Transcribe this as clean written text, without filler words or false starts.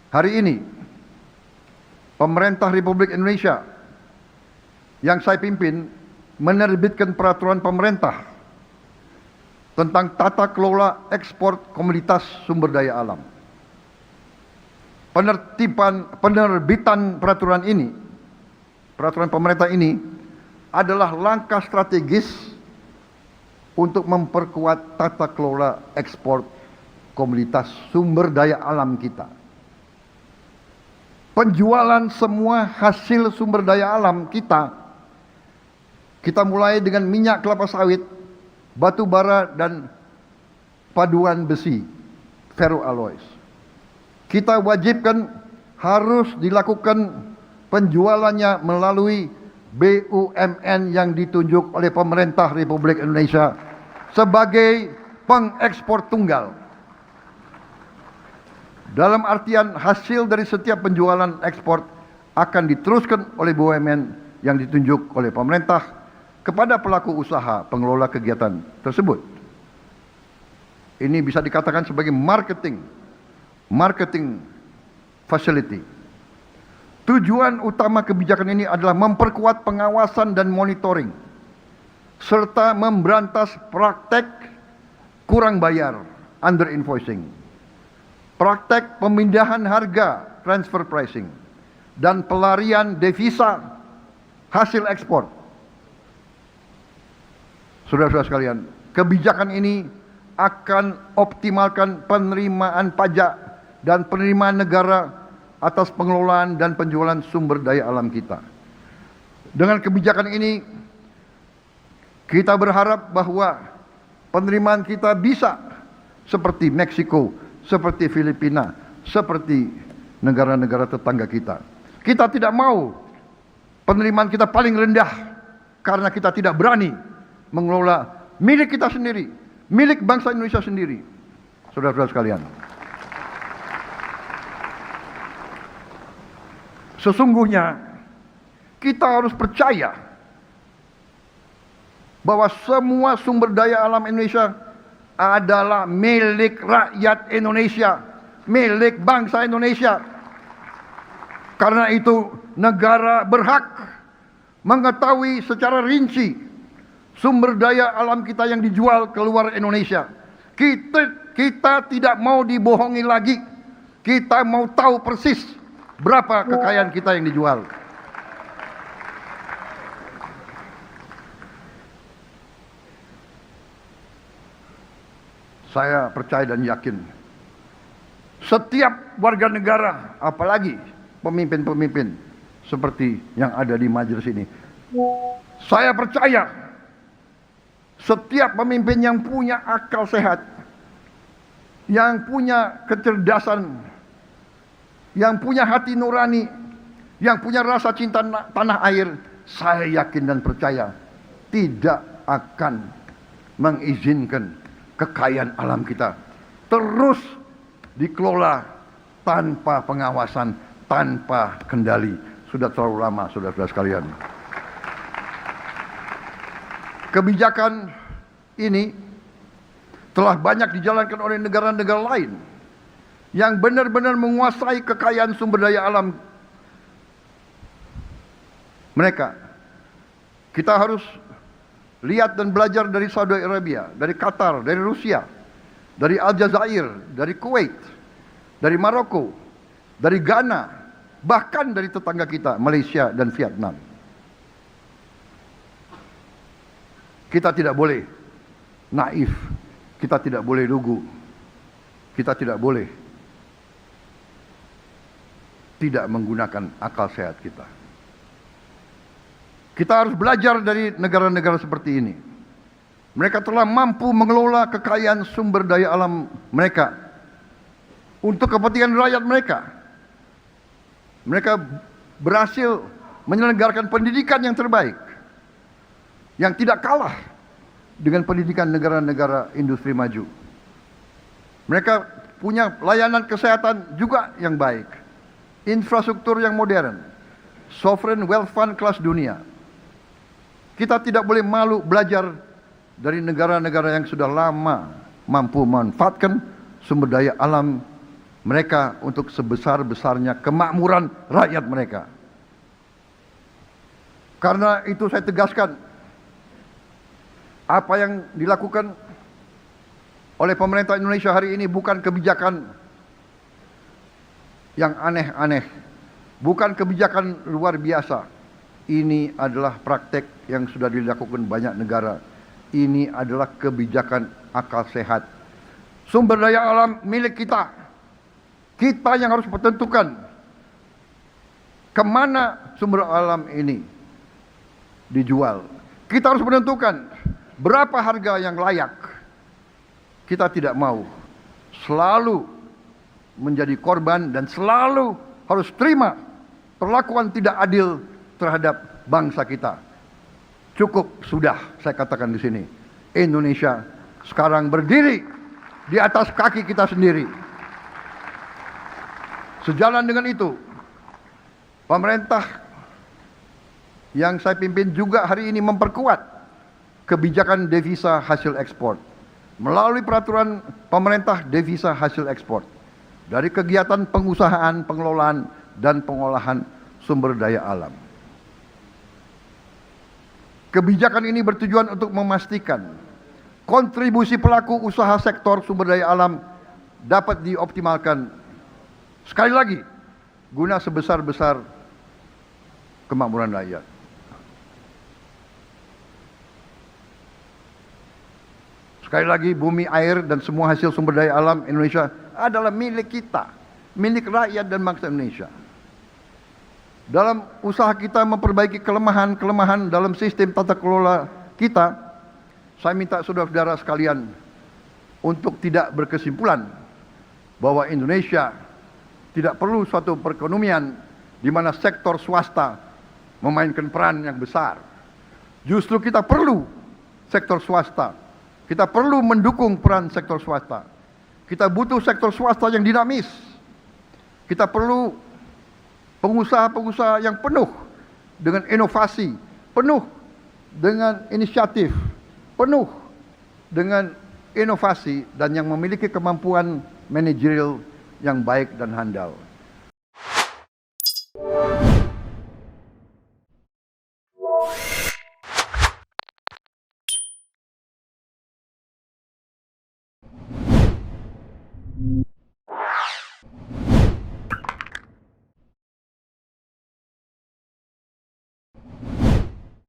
Hari ini, pemerintah Republik Indonesia yang saya pimpin menerbitkan peraturan pemerintah tentang tata kelola ekspor komoditas sumber daya alam. Penerbitan peraturan pemerintah ini adalah langkah strategis untuk memperkuat tata kelola ekspor komoditas sumber daya alam kita. Penjualan semua hasil sumber daya alam kita mulai dengan minyak kelapa sawit, batu bara, dan paduan besi, ferroalloys. Kita wajibkan harus dilakukan penjualannya melalui BUMN yang ditunjuk oleh pemerintah Republik Indonesia sebagai pengekspor tunggal. Dalam artian hasil dari setiap penjualan ekspor akan diteruskan oleh BUMN yang ditunjuk oleh pemerintah kepada pelaku usaha pengelola kegiatan tersebut. Ini bisa dikatakan sebagai marketing facility. Tujuan utama kebijakan ini adalah memperkuat pengawasan dan monitoring serta memberantas praktek kurang bayar, under invoicing, praktek pemindahan harga, transfer pricing, dan pelarian devisa hasil ekspor. Saudara-saudara sekalian, kebijakan ini akan optimalkan penerimaan pajak dan penerimaan negara atas pengelolaan dan penjualan sumber daya alam kita. Dengan kebijakan ini, kita berharap bahwa penerimaan kita bisa seperti Meksiko, seperti Filipina, seperti negara-negara tetangga kita. Kita tidak mau penerimaan kita paling rendah karena kita tidak berani mengelola milik kita sendiri, milik bangsa Indonesia sendiri. Saudara-saudara sekalian, sesungguhnya kita harus percaya bahwa semua sumber daya alam Indonesia adalah milik rakyat Indonesia, milik bangsa Indonesia. Karena itu negara berhak mengetahui secara rinci sumber daya alam kita yang dijual keluar Indonesia. Kita tidak mau dibohongi lagi. Kita mau tahu persis berapa kekayaan kita yang dijual. Saya percaya dan yakin setiap warga negara, apalagi pemimpin-pemimpin seperti yang ada di majelis ini, saya percaya setiap pemimpin yang punya akal sehat, yang punya kecerdasan, yang punya hati nurani, yang punya rasa cinta tanah air, saya yakin dan percaya tidak akan mengizinkan kekayaan alam kita terus dikelola tanpa pengawasan, tanpa kendali. Sudah terlalu lama, saudara-saudara sekalian. Kebijakan ini telah banyak dijalankan oleh negara-negara lain yang benar-benar menguasai kekayaan sumber daya alam mereka. Kita harus lihat dan belajar dari Saudi Arabia, dari Qatar, dari Rusia, dari Aljazair, dari Kuwait, dari Maroko, dari Ghana, bahkan dari tetangga kita, Malaysia dan Vietnam. Kita tidak boleh naif, kita tidak boleh lugu, kita tidak boleh tidak menggunakan akal sehat kita. Kita harus belajar dari negara-negara seperti ini. Mereka telah mampu mengelola kekayaan sumber daya alam mereka untuk kepentingan rakyat mereka. Mereka berhasil menyelenggarakan pendidikan yang terbaik, yang tidak kalah dengan pendidikan negara-negara industri maju. Mereka punya layanan kesehatan juga yang baik, infrastruktur yang modern, sovereign wealth fund kelas dunia. Kita tidak boleh malu belajar dari negara-negara yang sudah lama mampu memanfaatkan sumber daya alam mereka untuk sebesar-besarnya kemakmuran rakyat mereka. Karena itu saya tegaskan, apa yang dilakukan oleh pemerintah Indonesia hari ini bukan kebijakan yang aneh-aneh, bukan kebijakan luar biasa. Ini adalah praktek yang sudah dilakukan banyak negara. Ini adalah kebijakan akal sehat. Sumber daya alam milik kita. Kita yang harus menentukan kemana sumber alam ini dijual. Kita harus menentukan berapa harga yang layak. Kita tidak mau selalu menjadi korban dan selalu harus terima perlakuan tidak adil terhadap bangsa kita. Cukup sudah, saya katakan di sini. Indonesia sekarang berdiri di atas kaki kita sendiri. Sejalan dengan itu, pemerintah yang saya pimpin juga hari ini memperkuat kebijakan devisa hasil ekspor melalui peraturan pemerintah devisa hasil ekspor dari kegiatan pengusahaan, pengelolaan, dan pengolahan sumber daya alam. Kebijakan ini bertujuan untuk memastikan kontribusi pelaku usaha sektor sumber daya alam dapat dioptimalkan, sekali lagi, guna sebesar-besar kemakmuran rakyat. Sekali lagi, bumi, air, dan semua hasil sumber daya alam Indonesia adalah milik kita, milik rakyat dan bangsa Indonesia. Dalam usaha kita memperbaiki kelemahan-kelemahan dalam sistem tata kelola kita, saya minta saudara-saudara sekalian untuk tidak berkesimpulan bahwa Indonesia tidak perlu suatu perekonomian di mana sektor swasta memainkan peran yang besar. Justru kita perlu sektor swasta. Kita perlu mendukung peran sektor swasta. Kita butuh sektor swasta yang dinamis. Kita perlu pengusaha-pengusaha yang penuh dengan inovasi, penuh dengan inisiatif, penuh dengan inovasi dan yang memiliki kemampuan manajerial yang baik dan handal.